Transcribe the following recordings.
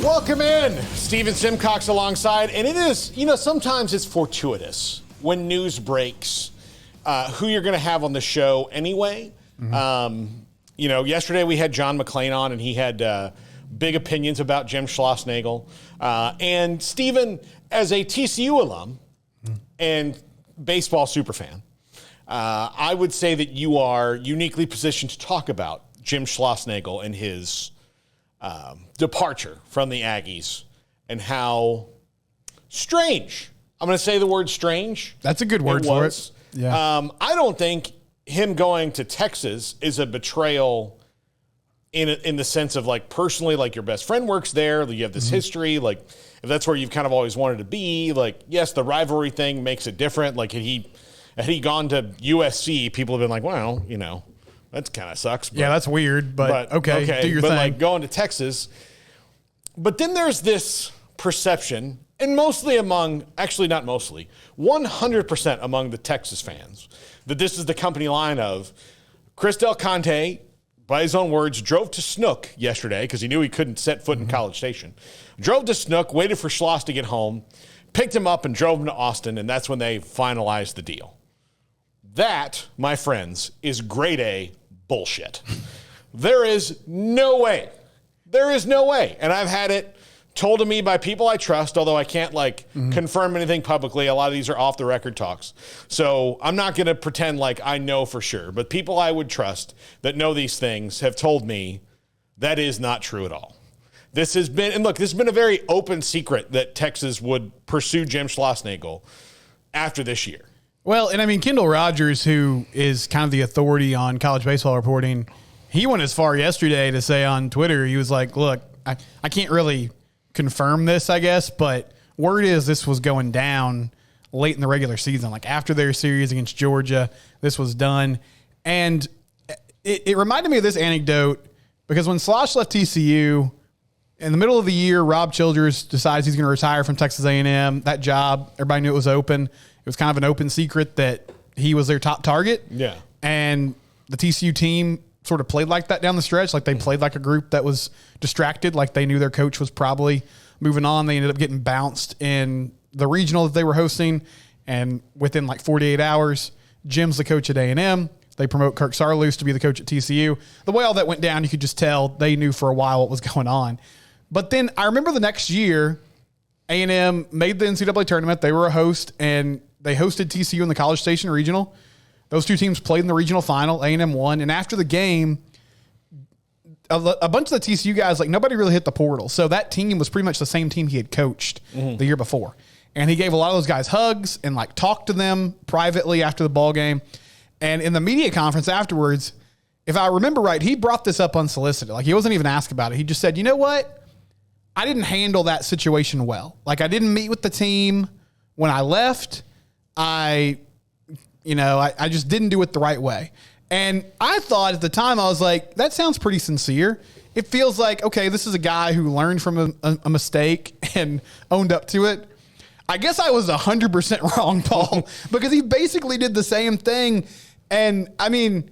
Welcome in. Steven Simcox alongside. And it is, sometimes it's fortuitous when news breaks who you're going to have on the show anyway. Mm-hmm. Yesterday we had John McClain on, and he had big opinions about Jim Schlossnagle. And Steven, as a TCU alum and baseball superfan, I would say that you are uniquely positioned to talk about Jim Schlossnagle and his departure from the Aggies and how strange. I'm going to say the word strange. That's a good word for it. Yeah. I don't think him going to Texas is a betrayal in the sense of, like, personally, like, your best friend works there. You have this history. Like, if that's where you've kind of always wanted to be, like, yes, the rivalry thing makes it different. Like, had he gone to USC, people have been like, well, that kind of sucks. But, yeah, that's weird, but okay, do your thing. But, like, going to Texas. But then there's this perception, and mostly actually not mostly, 100% among the Texas fans, that this is the company line of Chris Del Conte, by his own words, drove to Snook yesterday because he knew he couldn't set foot in College Station. Drove to Snook, waited for Schloss to get home, picked him up and drove him to Austin, and that's when they finalized the deal. That, my friends, is grade A bullshit. There is no way. And I've had it told to me by people I trust, although I can't confirm anything publicly. A lot of these are off the record talks. So I'm not going to pretend like I know for sure. But people I would trust that know these things have told me that is not true at all. This has been a very open secret that Texas would pursue Jim Schlossnagle after this year. Well, and I mean, Kendall Rogers, who is kind of the authority on college baseball reporting, he went as far yesterday to say on Twitter, he was like, look, I can't really confirm this, I guess, but word is this was going down late in the regular season, like after their series against Georgia, this was done. And it reminded me of this anecdote because when Slosh left TCU in the middle of the year, Rob Childress decides he's going to retire from Texas A&M. That job, everybody knew it was open. It was kind of an open secret that he was their top target. Yeah. And the TCU team sort of played like that down the stretch. Like they played like a group that was distracted. Like they knew their coach was probably moving on. They ended up getting bounced in the regional that they were hosting. And within like 48 hours, Jim's the coach at A&M. They promote Kirk Sarloos to be the coach at TCU. The way all that went down, you could just tell they knew for a while what was going on. But then I remember the next year, A&M made the NCAA tournament. They were a host, and they hosted TCU in the College Station Regional. Those two teams played in the regional final. A&M won. And after the game, a bunch of the TCU guys, like nobody really hit the portal. So that team was pretty much the same team he had coached the year before. And he gave a lot of those guys hugs and like talked to them privately after the ball game. And in the media conference afterwards, if I remember right, he brought this up unsolicited. Like he wasn't even asked about it. He just said, you know what? I didn't handle that situation well. Like I didn't meet with the team when I left. I just didn't do it the right way. And I thought at the time, I was like, that sounds pretty sincere. It feels like, okay, this is a guy who learned from a mistake and owned up to it. I guess I was 100% wrong, Paul, because he basically did the same thing. And I mean,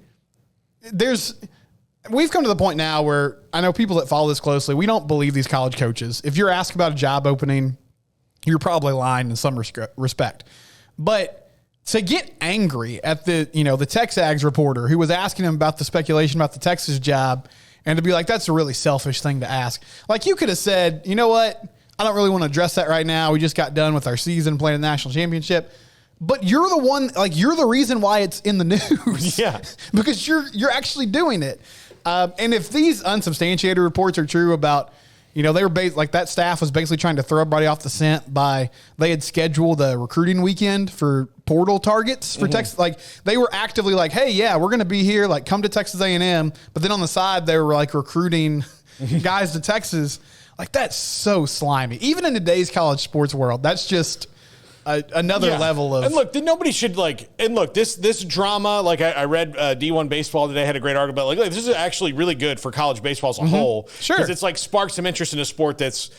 we've come to the point now where I know people that follow this closely, we don't believe these college coaches. If you're asked about a job opening, you're probably lying in some respect. But to get angry at the TexAgs reporter who was asking him about the speculation about the Texas job and to be like, that's a really selfish thing to ask. Like you could have said, you know what? I don't really want to address that right now. We just got done with our season playing the national championship. But you're the one, like you're the reason why it's in the news. Yeah. Because you're actually doing it. And if these unsubstantiated reports are true about, they were like that staff was basically trying to throw everybody off the scent they had scheduled a recruiting weekend for portal targets for Texas. Like they were actively like, hey, yeah, we're going to be here. Like come to Texas A&M. But then on the side, they were like recruiting guys to Texas. Like that's so slimy. Even in today's college sports world, that's just another level of. And look, nobody should this drama. Like I read D1 Baseball today had a great article about this is actually really good for college baseball as a whole. Sure, because it's like sparked some interest in a sport that's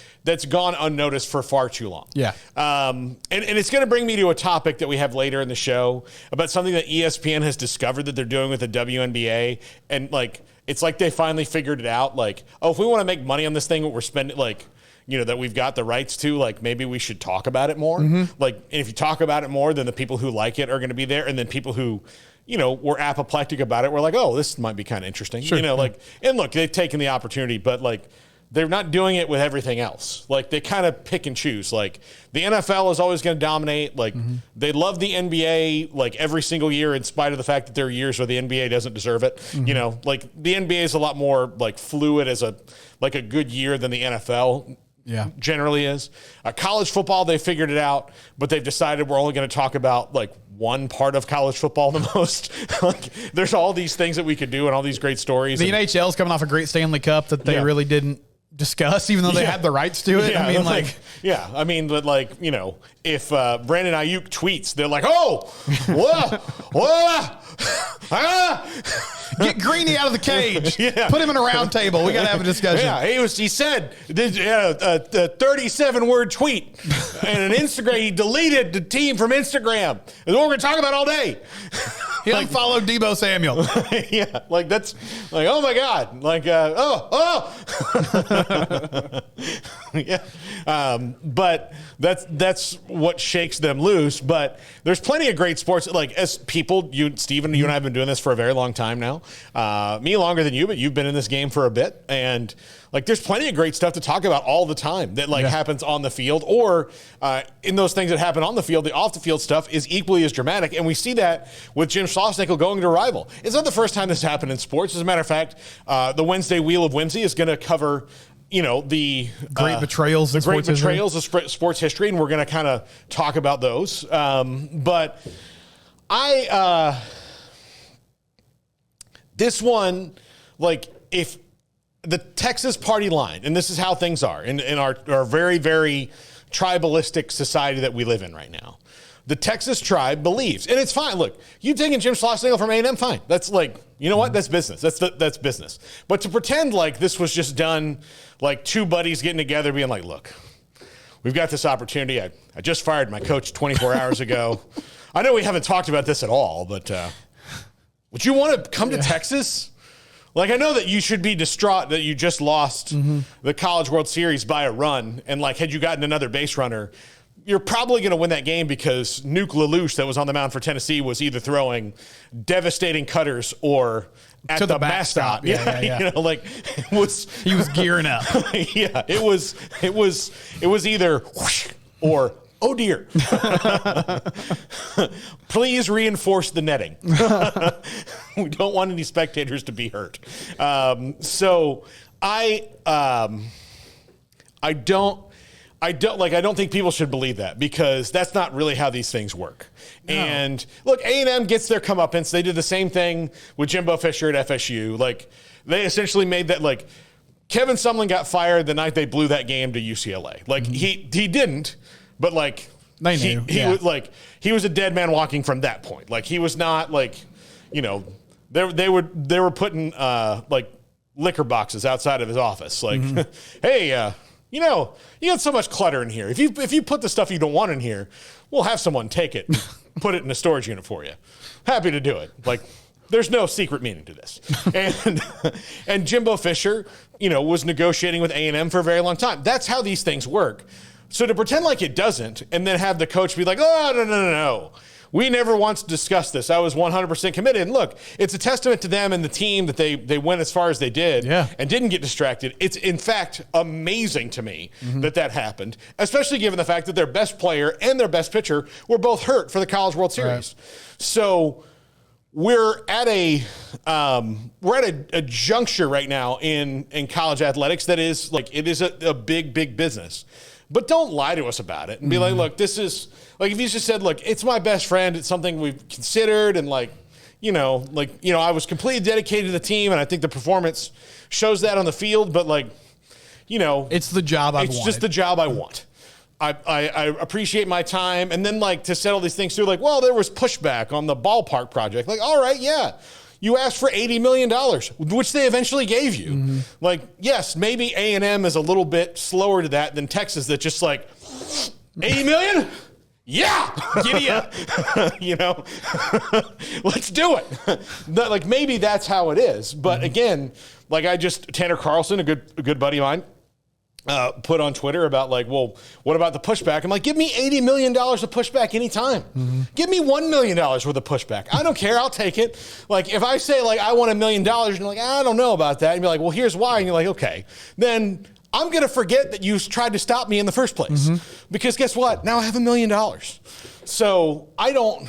gone unnoticed for far too long. Yeah, and it's going to bring me to a topic that we have later in the show about something that ESPN has discovered that they're doing with the WNBA, and like it's like they finally figured it out. Like, oh, if we want to make money on this thing, we're spending that we've got the rights to, like maybe we should talk about it more. Like, and if you talk about it more, then the people who like it are going to be there. And then people who, were apoplectic about it, we're like, oh, this might be kind of interesting. Sure. And look, they've taken the opportunity, but like, they're not doing it with everything else. Like, they kind of pick and choose. Like, the NFL is always going to dominate. Like, they love the NBA, like, every single year, in spite of the fact that there are years where the NBA doesn't deserve it. Like, the NBA is a lot more, like, fluid as a good year than the NFL generally is. College football, they figured it out, but they've decided we're only going to talk about, like, one part of college football the most. Like, there's all these things that we could do and all these great stories. The NHL's coming off a great Stanley Cup that they really didn't discuss, even though they had the rights to it. I mean, but like, if Brandon Ayuk tweets, they're like, oh, whoa, get Greeny out of the cage. Put him in a round table. We got to have a discussion. Yeah, he said a 37-word tweet and an Instagram. He deleted the team from Instagram. That's what we're going to talk about all day. He unfollowed Deebo Samuel. Like that's like, oh my God, like but that's what shakes them loose. But there's plenty of great sports. Like, as people, Steven, you and I have been doing this for a very long time now. Me longer than you, but you've been in this game for a bit, and like, there's plenty of great stuff to talk about all the time that happens on the field, or in those things that happen on the field. The off the field stuff is equally as dramatic, and we see that with Jim Schlossnagle going to rival. It's not the first time this happened in sports. As a matter of fact, the Wednesday Wheel of Whimsy is going to cover the great betrayals of sports history, and we're going to kind of talk about those. But this one, like, if the Texas party line, and this is how things are in our very, very tribalistic society that we live in right now. The Texas tribe believes, and it's fine. Look, you taking Jim Schlossnagle from A&M, fine. That's like, you know what? That's business. That's business. But to pretend like this was just done, like two buddies getting together being like, look, we've got this opportunity. I just fired my coach 24 hours ago. I know we haven't talked about this at all, but would you want to come to Texas? Like, I know that you should be distraught that you just lost the College World Series by a run, and like, had you gotten another base runner, you're probably going to win that game because Nuke LaLoosh, that was on the mound for Tennessee, was either throwing devastating cutters or at the backstop. Yeah. Like, he was gearing up. It was either whoosh or oh dear. Please reinforce the netting. We don't want any spectators to be hurt. So I don't think people should believe that, because that's not really how these things work. No. And look, A&M gets their comeuppance. They did the same thing with Jimbo Fisher at FSU. Like, they essentially made that, like, Kevin Sumlin got fired the night they blew that game to UCLA. Like, he didn't, but like, they knew. He was a dead man walking from that point. Like, he was not like, they were putting like liquor boxes outside of his office. Like, hey, you got so much clutter in here. If you put the stuff you don't want in here, we'll have someone take it, put it in a storage unit for you. Happy to do it. Like, there's no secret meaning to this. And Jimbo Fisher, was negotiating with A&M for a very long time. That's how these things work. So to pretend like it doesn't, and then have the coach be like, oh, no. We never once discussed this. I was 100% committed. And look, it's a testament to them and the team that they went as far as they did and didn't get distracted. It's, in fact, amazing to me that happened, especially given the fact that their best player and their best pitcher were both hurt for the College World Series. Right. So we're at a juncture right now in college athletics that is like, it is a big business. But don't lie to us about it and be like, look, this is like, if you just said, look, it's my best friend, it's something we've considered, and I was completely dedicated to the team, and I think the performance shows that on the field, but it's the job I want. It's just the job I want. I appreciate my time, and then to settle these things through, like, well, there was pushback on the ballpark project. Like, all right, yeah. You asked for $80 million, which they eventually gave you. Like, yes, maybe A&M is a little bit slower to that than Texas, that just like, 80 million? Yeah, giddy up. Let's do it. Like, maybe that's how it is. But again, like, Tanner Carlson, a good buddy of mine, put on Twitter about like, well, what about the pushback? I'm like, give me $80 million of pushback anytime. Give me $1 million worth of pushback. I don't care. I'll take it. Like if I say like, I want $1 million and you're like, I don't know about that. And you're like, well, here's why. And you're like, okay, then I'm going to forget that you tried to stop me in the first place because guess what? Now I have $1 million. So I don't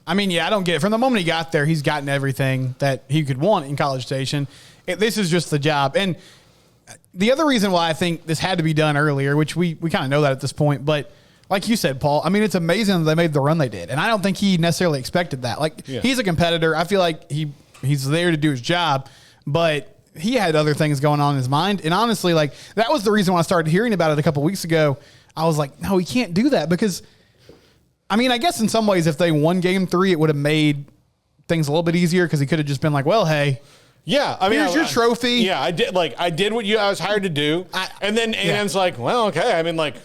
get it. From the moment he got there, he's gotten everything that he could want in College Station. This is just the job. And the other reason why I think this had to be done earlier, which we kind of know that at this point, but like you said, Paul, I mean, it's amazing that they made the run they did. And I don't think he necessarily expected that. Like, he's a competitor. I feel like he's there to do his job, but he had other things going on in his mind. And honestly, like, that was the reason when I started hearing about it a couple weeks ago. I was like, no, he can't do that because, I mean, I guess in some ways, if they won game 3, it would have made things a little bit easier because he could have just been like, well, hey, yeah, I mean, here's your trophy. Yeah, I did what I was hired to do, and then A&M's like, well, okay. I mean, like,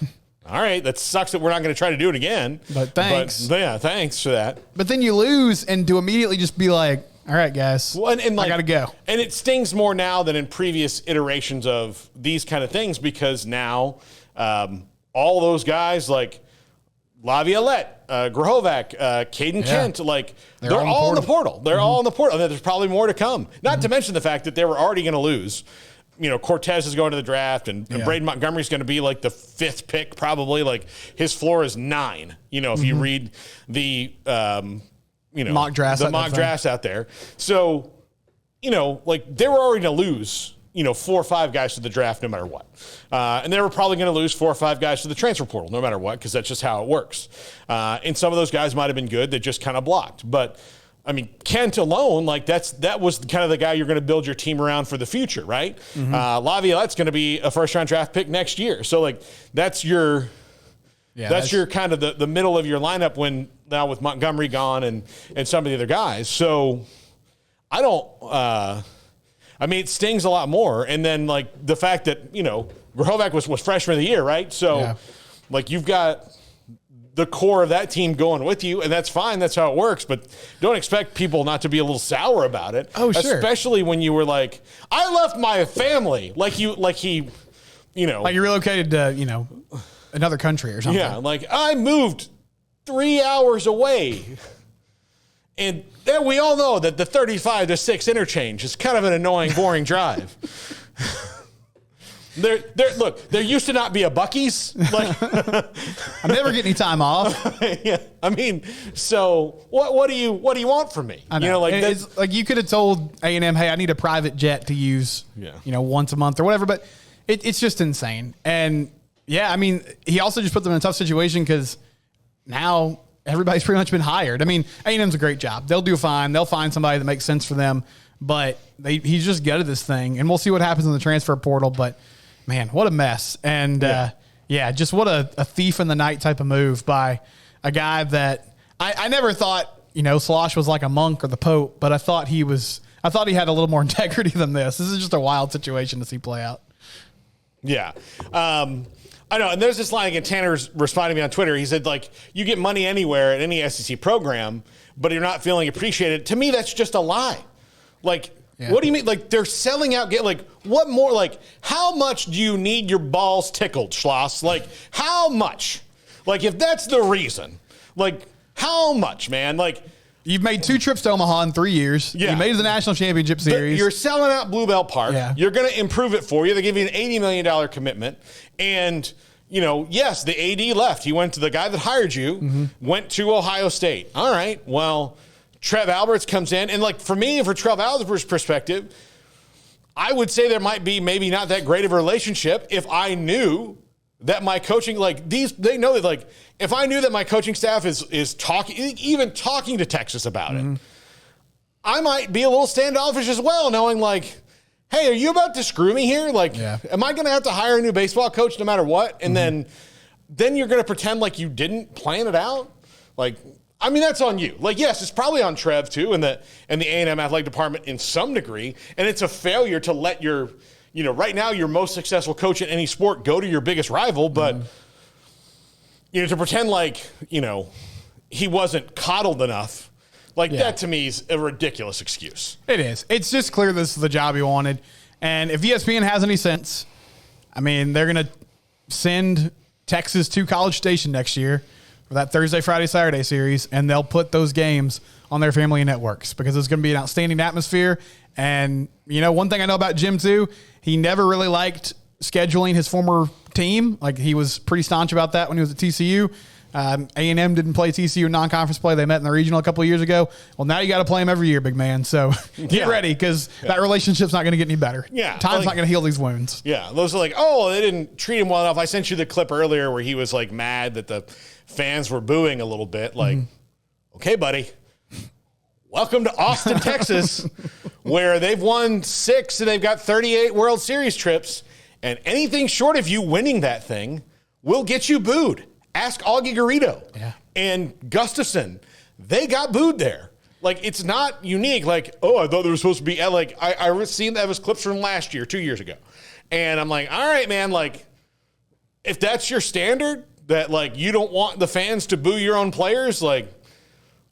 all right, that sucks that we're not going to try to do it again. But thanks. But, yeah, thanks for that. But then you lose, and to immediately just be like, all right, guys, well, and like, I got to go. And it stings more now than in previous iterations of these kind of things because now all those guys like Laviolette, Grahovac, Caden Kent, like they're all in the portal. They're all in the portal. And there's probably more to come. Not to mention the fact that they were already going to lose. You know, Cortez is going to the draft, and Braden Montgomery's going to be like the 5th pick, probably. Like his floor is 9. You know, if you read the mock drafts out there. So, you know, like they were already going to lose, 4 or 5 guys to the draft no matter what. And they were probably going to lose 4 or 5 guys to the transfer portal no matter what because that's just how it works. And some of those guys might have been good that just kind of blocked. But, I mean, Kent alone, like that was kind of the guy you're going to build your team around for the future, right? Laviolette's going to be a first-round draft pick next year. So, like, that's your kind of the middle of your lineup when now with Montgomery gone and some of the other guys. So, I don't I mean, it stings a lot more. And then, like, the fact that, Grahovac was freshman of the year, right? So, like, you've got the core of that team going with you, and that's fine. That's how it works. But don't expect people not to be a little sour about it. Oh, sure. Especially when you were like, I left my family. Like he. Like you relocated to, another country or something. Yeah, like, I moved 3 hours away. And then we all know that the 35 to 6 interchange is kind of an annoying, boring drive. There used to not be a Buc-ee's. Like, I never get any time off. Yeah, I mean, so what do you want from me? I know. It's like you could have told A&M, hey, I need a private jet to use, once a month or whatever. But it's just insane. And yeah, I mean, he also just put them in a tough situation because now everybody's pretty much been hired. I mean, A&M's a great job. They'll do fine. They'll find somebody that makes sense for them. But he's just gutted this thing. And we'll see what happens in the transfer portal. But, man, what a mess. And, just what a thief in the night type of move by a guy that I never thought, Slosh was like a monk or the Pope. But I thought he had a little more integrity than this. This is just a wild situation to see play out. Yeah. I know, and there's this line again. Tanner's responding to me on Twitter. He said, like, you get money anywhere at any SEC program, but you're not feeling appreciated. To me, that's just a lie. Like, what do you mean? Like, they're selling out. Like, what more? Like, how much do you need your balls tickled, Schloss? Like, how much? Like, if that's the reason, like, how much, man? Like, you've made 2 trips to Omaha in 3 years. Yeah. You made it to the National Championship Series. You're selling out Bluebell Park. Yeah. You're going to improve it for you. They give you an $80 million commitment. And, yes, the AD left. He went to the guy that hired you, went to Ohio State. All right, well, Trev Alberts comes in. And, like, for me, for Trev Alberts' perspective, I would say there might be maybe not that great of a relationship if I knew that my coaching, like, they know that, like, if I knew that my coaching staff is talking, even talking to Texas about it, I might be a little standoffish as well, knowing, like, hey, are you about to screw me here? Like, am I going to have to hire a new baseball coach no matter what? And then you're going to pretend like you didn't plan it out? Like, I mean, that's on you. Like, yes, it's probably on Trev, too, and the A&M athletic department in some degree, and it's a failure to let your right now your most successful coach in any sport go to your biggest rival, but to pretend like, he wasn't coddled enough, like that to me is a ridiculous excuse. It is. It's just clear this is the job he wanted. And if ESPN has any sense, I mean, they're going to send Texas to College Station next year for that Thursday, Friday, Saturday series, and they'll put those games on their family networks because it's going to be an outstanding atmosphere. And, one thing I know about Jim, too, he never really liked scheduling his former team. Like, he was pretty staunch about that when he was at TCU. A&M didn't play TCU in non-conference play. They met in the regional a couple of years ago. Well, now you got to play them every year, big man. So get ready because that relationship's not going to get any better. Yeah. Time's not going to heal these wounds. Yeah. Those are like, oh, they didn't treat him well enough. I sent you the clip earlier where he was like mad that the fans were booing a little bit. Like, okay, buddy. Welcome to Austin, Texas, where they've won 6 and they've got 38 World Series trips. And anything short of you winning that thing will get you booed. Ask Augie Garrido and Gustafson. They got booed there. Like, it's not unique. Like, oh, I thought there was supposed to be, like, I seen that was clips from last year, 2 years ago. And I'm like, all right, man, like, if that's your standard, that, like, you don't want the fans to boo your own players, like,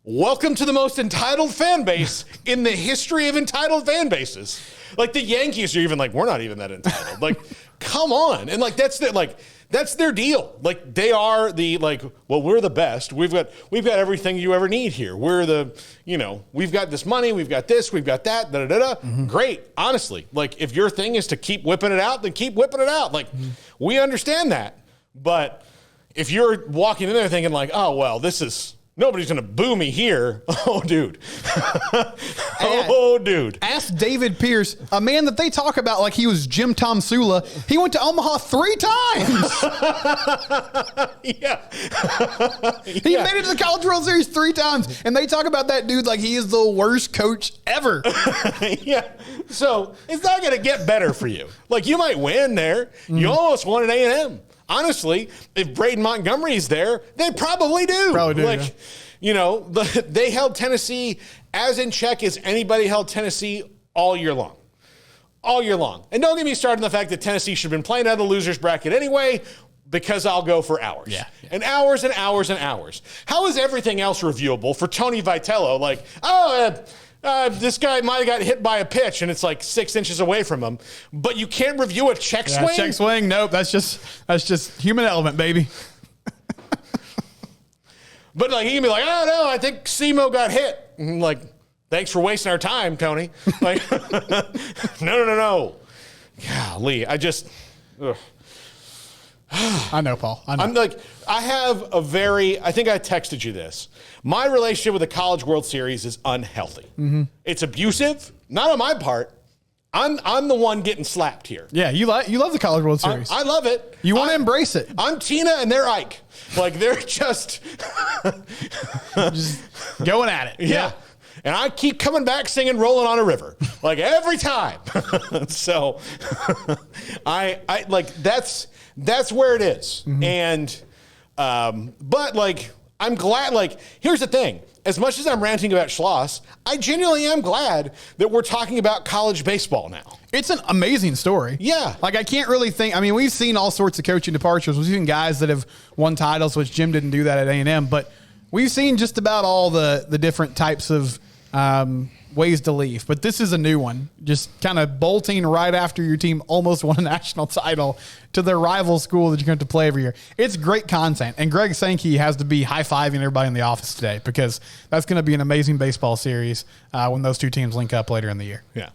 welcome to the most entitled fan base in the history of entitled fan bases. Like, the Yankees are even like, we're not even that entitled. Like, come on. And, like, that's their deal. Like, they are well, we're the best. We've got everything you ever need here. We're we've got this money, we've got this, we've got that, Great. Honestly, like, if your thing is to keep whipping it out, then keep whipping it out. Like, we understand that. But if you're walking in there thinking like, oh, well, nobody's going to boo me here. Oh, dude. Dude. Ask David Pierce, a man that they talk about like he was Jim Tom Sula. He went to Omaha 3 times. Yeah. He made it to the College World Series 3 times. And they talk about that dude like he is the worst coach ever. Yeah. So it's not going to get better for you. Like, you might win there. You almost won at A&M. Honestly, if Braden Montgomery's there, they probably do. Like, they held Tennessee as in check as anybody held Tennessee all year long. All year long. And don't get me started on the fact that Tennessee should have been playing out of the loser's bracket anyway, because I'll go for hours. Yeah. And hours and hours and hours. How is everything else reviewable for Tony Vitello? Like, this guy might have got hit by a pitch and it's like 6 inches away from him, but you can't review a check swing? Check swing? Nope. That's just human element, baby. But like, he can be like, oh no, I think Simo got hit. And I'm like, thanks for wasting our time, Tony. Like, no. Golly, I know, Paul. I know. I'm like, I think I texted you this. My relationship with the College World Series is unhealthy. It's abusive, not on my part. I'm the one getting slapped here. Yeah, you love the College World Series. I love it. You want to embrace it. I'm Tina and they're Ike. Like, they're just going at it. Yeah. And I keep coming back singing Rolling on a River, like, every time. So I like, that's where it is. And, but like, I'm glad, like, here's the thing. As much as I'm ranting about Schloss, I genuinely am glad that we're talking about college baseball now. It's an amazing story. Yeah. Like, I can't really think, I mean, we've seen all sorts of coaching departures. We've seen guys that have won titles, which Jim didn't do that at A&M, but we've seen just about all the different types of ways to leave. But this is a new one, just kind of bolting right after your team almost won a national title to their rival school that you're going to play every year. It's great content. And Greg Sankey has to be high-fiving everybody in the office today because that's going to be an amazing baseball series when those two teams link up later in the year. Yeah.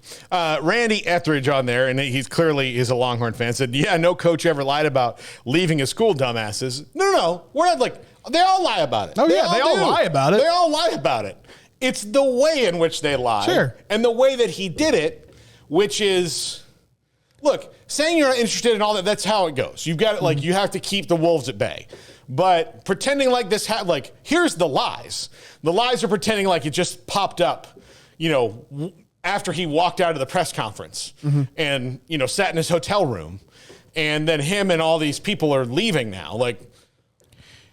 Randy Etheridge on there, and he's clearly is a Longhorn fan, said, yeah, no coach ever lied about leaving a school, dumbasses. No. We're not like, they all lie about it. Oh, yeah, they all lie about it. They all lie about it. It's the way in which they lie. Sure. And the way that he did it, which is, look, saying you're not interested in all that, that's how it goes. You've got it, like, you have to keep the wolves at bay. But pretending like this, like, here's the lies. The lies are pretending like it just popped up, after he walked out of the press conference and, sat in his hotel room. And then him and all these people are leaving now. Like,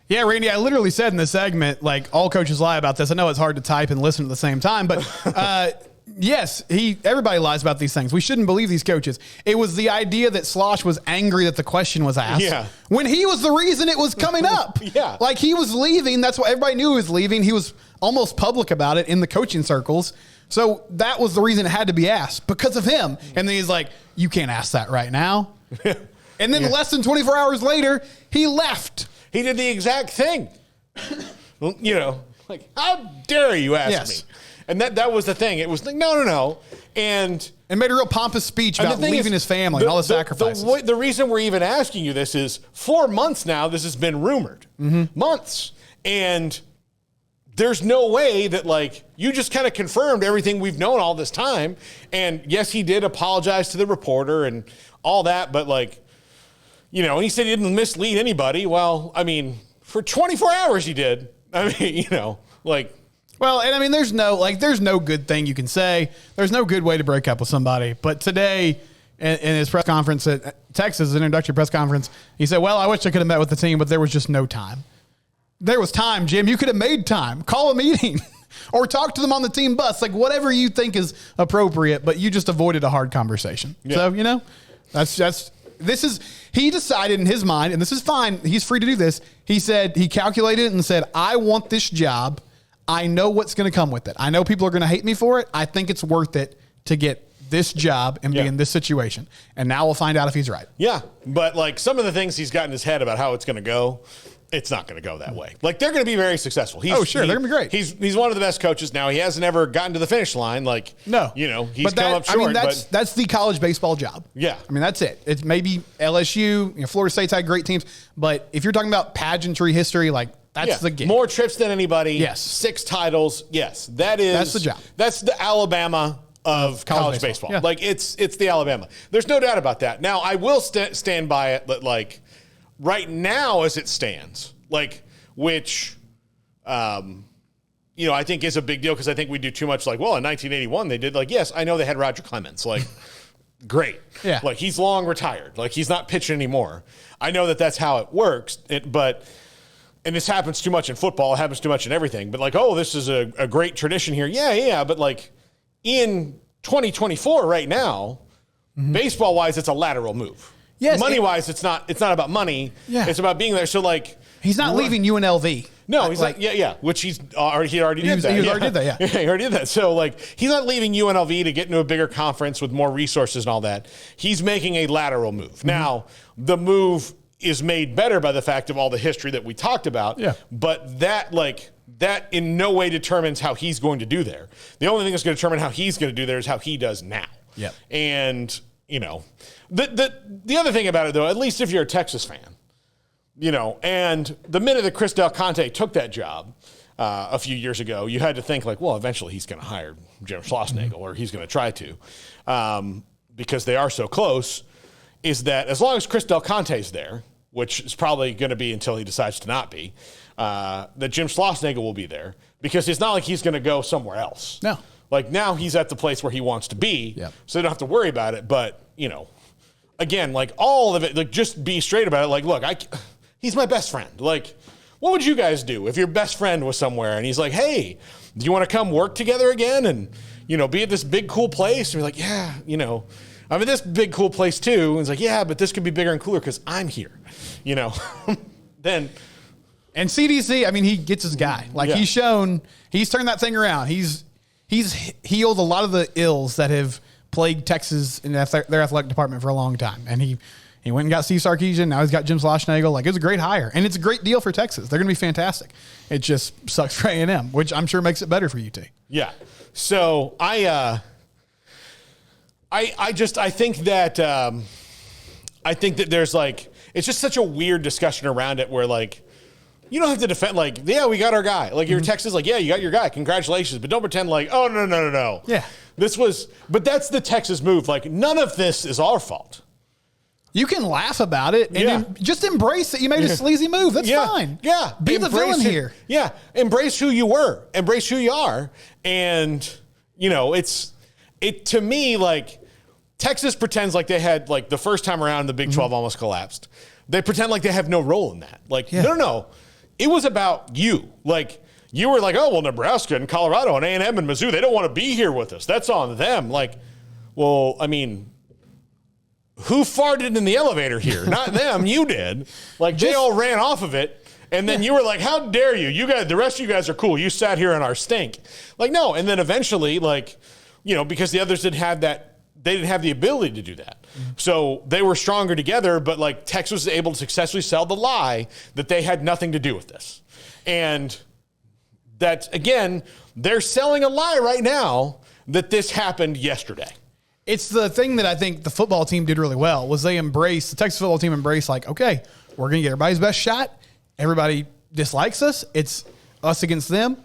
yeah, Randy, I literally said in the segment, like, all coaches lie about this. I know it's hard to type and listen at the same time, but yes, everybody lies about these things. We shouldn't believe these coaches. It was the idea that Slosh was angry that the question was asked. Yeah. When he was the reason it was coming up. Yeah. Like, he was leaving. That's why everybody knew he was leaving. He was almost public about it in the coaching circles. So that was the reason it had to be asked, because of him. And then he's like, you can't ask that right now. And then less than 24 hours later, he left. He did the exact thing. You know, like, how dare you ask me? And that was the thing. It was like, no. And made a real pompous speech about leaving his family and all the sacrifices. The reason we're even asking you this is 4 months now, this has been rumored. Months. And there's no way that, like, you just kind of confirmed everything we've known all this time. And yes, he did apologize to the reporter and all that, but, like, you know, he said he didn't mislead anybody. Well, I mean, for 24 hours he did. I mean, you know, like. Well, and I mean, there's no good thing you can say. There's no good way to break up with somebody. But today, in his press conference at Texas, an introductory press conference, he said, well, I wish I could have met with the team, but there was just no time. There was time, Jim. You could have made time. Call a meeting or talk to them on the team bus. Like, whatever you think is appropriate, but you just avoided a hard conversation. Yeah. So, you know, he decided in his mind, and this is fine. He's free to do this. He said, he calculated it and said, I want this job. I know what's going to come with it. I know people are going to hate me for it. I think it's worth it to get this job and be in this situation. And now we'll find out if he's right. Yeah. But, like, some of the things he's got in his head about how it's going to go, it's not going to go that way. Like, they're going to be very successful. They're going to be great. He's one of the best coaches now. He hasn't ever gotten to the finish line. Like, no, you know, he's come up short. I mean, that's the college baseball job. Yeah. I mean, that's it. It's maybe LSU, you know, Florida State's had great teams. But if you're talking about pageantry history, like, that's the gig. More trips than anybody. Yes. 6 titles. Yes. That's the job. That's the Alabama of college baseball. Yeah. Like, it's the Alabama. There's no doubt about that. Now, I will stand by it, but, like, right now as it stands, like, which, you know, I think is a big deal because I think we do too much. Like, well, in 1981 they did. Like, yes, I know they had Roger Clemens. Like, great. Yeah. Like, he's long retired. Like, he's not pitching anymore. I know that that's how it works. And this happens too much in football. It happens too much in everything. But, like, oh, this is a great tradition here. Yeah. But, like, in 2024 right now, baseball-wise, it's a lateral move. Yes. Money-wise, it's not about money. Yeah. It's about being there. So, like, he's not leaving UNLV. No, he's like, which he already did that. He already did that, yeah. He already did that. So, like, he's not leaving UNLV to get into a bigger conference with more resources and all that. He's making a lateral move. Now, the move is made better by the fact of all the history that we talked about. Yeah. But that in no way determines how he's going to do there. The only thing that's going to determine how he's going to do there is how he does now. Yeah. And, you know, the other thing about it, though, at least if you're a Texas fan, you know, and the minute that Chris Del Conte took that job a few years ago, you had to think, like, well, eventually he's going to hire Jim Schlossnagle, or he's going to try to, because they are so close, is that as long as Chris Del Conte's there, which is probably going to be until he decides to not be, that Jim Schlossnagle will be there, because it's not like he's going to go somewhere else. No. Like, now he's at the place where he wants to be, so they don't have to worry about it. But, you know, again, like, all of it, like, just be straight about it. Like, look, he's my best friend. Like, what would you guys do if your best friend was somewhere and he's like, hey, do you want to come work together again and, you know, be at this big, cool place? And you're like, yeah, you know, I'm at this big, cool place too. And it's like, yeah, but this could be bigger and cooler because I'm here, you know. Then. And CDC, I mean, he gets his guy. Like, he's turned that thing around. He's healed a lot of the ills that have plagued Texas in their athletic department for a long time. And he went and got Steve Sarkisian. Now he's got Jim Schlossnagle. Like, it was a great hire. And it's a great deal for Texas. They're going to be fantastic. It just sucks for A&M, which I'm sure makes it better for UT. Yeah. So I think that there's, like, it's just such a weird discussion around it where, like, you don't have to defend, like, yeah, we got our guy. Like, you're Texas, like, yeah, you got your guy. Congratulations. But don't pretend like, oh, no. Yeah. But that's the Texas move. Like, none of this is our fault. You can laugh about it and just embrace that you made a sleazy move. That's fine. Yeah. Be the villain here. Yeah. Embrace who you were. Embrace who you are. And, you know, to me, like, Texas pretends like they had, like, the first time around the Big 12 almost collapsed. They pretend like they have no role in that. Like, no. It was about you. Like, you were like, oh, well, Nebraska and Colorado and A&M and Mizzou, they don't want to be here with us. That's on them. Like, well, I mean, who farted in the elevator here? Not them. You did. Like, they all ran off of it. And then you were like, how dare you? You guys, the rest of you guys are cool. You sat here in our stink. Like, no. And then eventually, like, you know, because the others didn't have that, they didn't have the ability to do that. So they were stronger together, but like Texas was able to successfully sell the lie that they had nothing to do with this. And that's, again, they're selling a lie right now that this happened yesterday. It's the thing that I think the football team did really well was the Texas football team embraced like, okay, we're going to get everybody's best shot. Everybody dislikes us. It's us against them.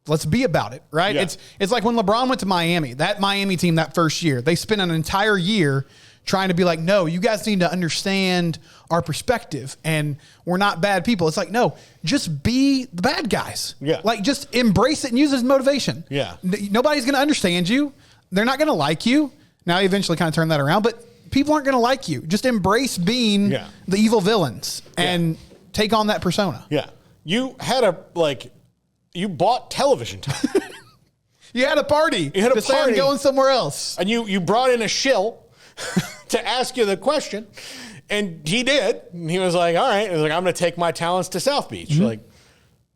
Let's be about it, right? Yeah. It's like when LeBron went to Miami, that Miami team that first year, they spent an entire year trying to be like, no, you guys need to understand our perspective and we're not bad people. It's like, no, just be the bad guys. Yeah. Like just embrace it and use it as motivation. Yeah. Nobody's going to understand you. They're not going to like you. Now, eventually kind of turn that around, but people aren't going to like you. Just embrace being the evil villains and take on that persona. Yeah. You had you bought television time. You had a party. You had a party. Going somewhere else. And you brought in a shill to ask you the question. And he did. And he was like, all right. He was like, I'm going to take my talents to South Beach. Mm-hmm. Like,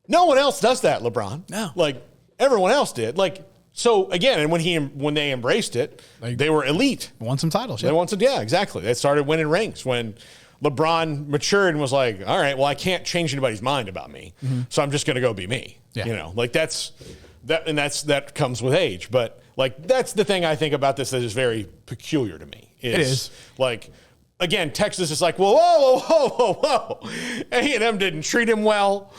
no one else does that, LeBron. No. Like, everyone else did. Like, so again, and when they embraced it, they were elite. Won some titles. They won some, exactly. They started winning rings when LeBron matured and was like, all right, well, I can't change anybody's mind about me. Mm-hmm. So I'm just going to go be me. Yeah. You know, like that comes with age. But like, that's the thing I think about this that is very peculiar to me. It is. Like, again, Texas is like, whoa. A&M didn't treat him well.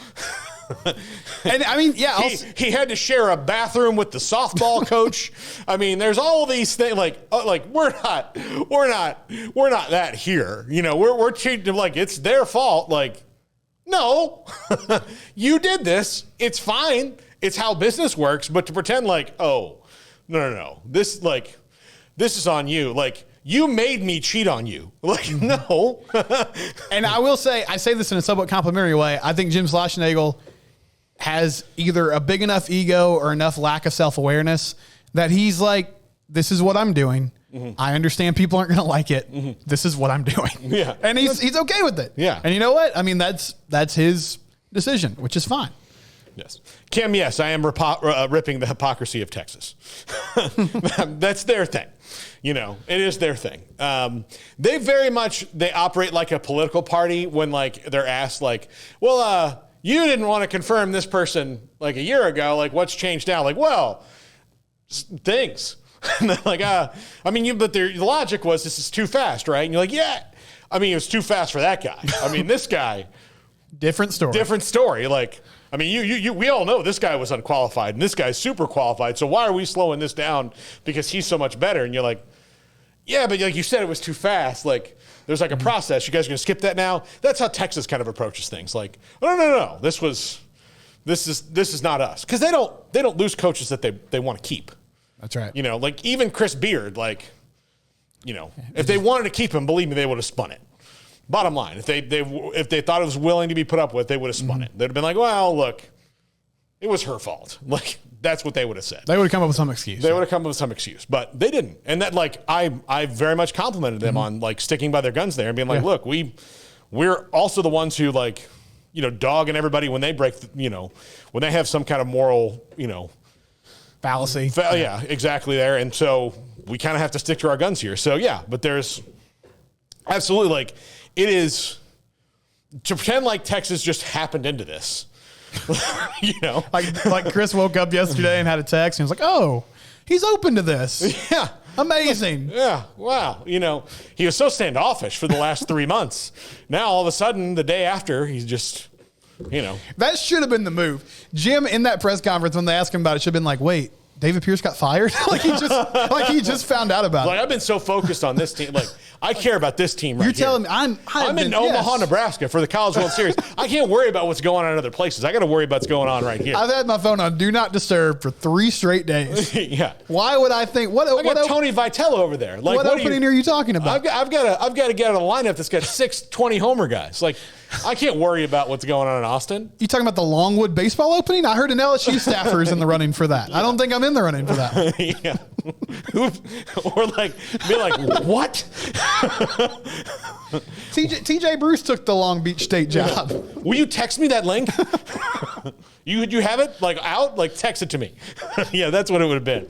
And I mean, he had to share a bathroom with the softball coach. I mean, there's all these things like we're not that here. You know, we're treating them like it's their fault. Like, no, you did this. It's fine. It's how business works. But to pretend like, oh, no, this is on you. Like, you made me cheat on you. Like, no. And I will say, I say this in a somewhat complimentary way. I think Jim Schlossnagle has either a big enough ego or enough lack of self-awareness that he's like, this is what I'm doing. Mm-hmm. I understand people aren't going to like it. Mm-hmm. This is what I'm doing. Yeah. And he's okay with it. Yeah. And you know what? I mean, that's his decision, which is fine. Yes. Kim, yes, I am ripping the hypocrisy of Texas. That's their thing. You know, it is their thing. They operate like a political party when like they're asked like, well, you didn't want to confirm this person like a year ago. Like, what's changed now? Like, well, things. And they're like, but the logic was this is too fast, right? And you're like, yeah. I mean, it was too fast for that guy. I mean, this guy. Different story. Like, I mean, we all know this guy was unqualified and this guy's super qualified. So why are we slowing this down because he's so much better? And you're like, yeah, but like you said, it was too fast. Like, there's like a process. You guys are going to skip that now? That's how Texas kind of approaches things. Like, oh, no. This is not us. Because they don't lose coaches that they want to keep. That's right. You know, like even Chris Beard, like, you know, if they wanted to keep him, believe me, they would have spun it. Bottom line, if they thought it was willing to be put up with, they would have spun it. They'd have been like, well, look, it was her fault. Like, that's what they would have said. They would have come up with some excuse. But they didn't. And that, like, I very much complimented them on, like, sticking by their guns there and being like, look, we're also the ones who, like, you know, dogging everybody when they break, when they have some kind of moral, fallacy. Yeah, exactly there. And so we kind of have to stick to our guns here. So, yeah, but there's absolutely, like, it is to pretend like Texas just happened into this. like Chris woke up yesterday and had a text and was like, oh, he's open to this. Yeah. Amazing. Yeah. Wow. He was so standoffish for the last 3 months. Now, all of a sudden, the day after, he's just, That should have been the move. Jim, in that press conference, when they asked him about it, should have been like, wait, David Pierce got fired? like he just found out about it. I've been so focused on this team. Like, I care about this team right You're telling me I'm in Omaha, Nebraska for the College World Series. I can't worry about what's going on in other places. I got to worry about what's going on right here. I've had my phone on Do Not Disturb for 3 straight days. Yeah. Why would I think? I got Tony Vitello over there. Like, what opening are you talking about? I've got to get out of a lineup that's got 6 20-homer guys. Like, I can't worry about what's going on in Austin. You talking about the Longwood baseball opening? I heard an LSU staffer is in the running for that. I don't think I'm in the running for that. Yeah. Or like, be like, what? TJ Bruce took the Long Beach State job. Will you text me that link? You have it like out? Like text it to me. Yeah, that's what it would have been.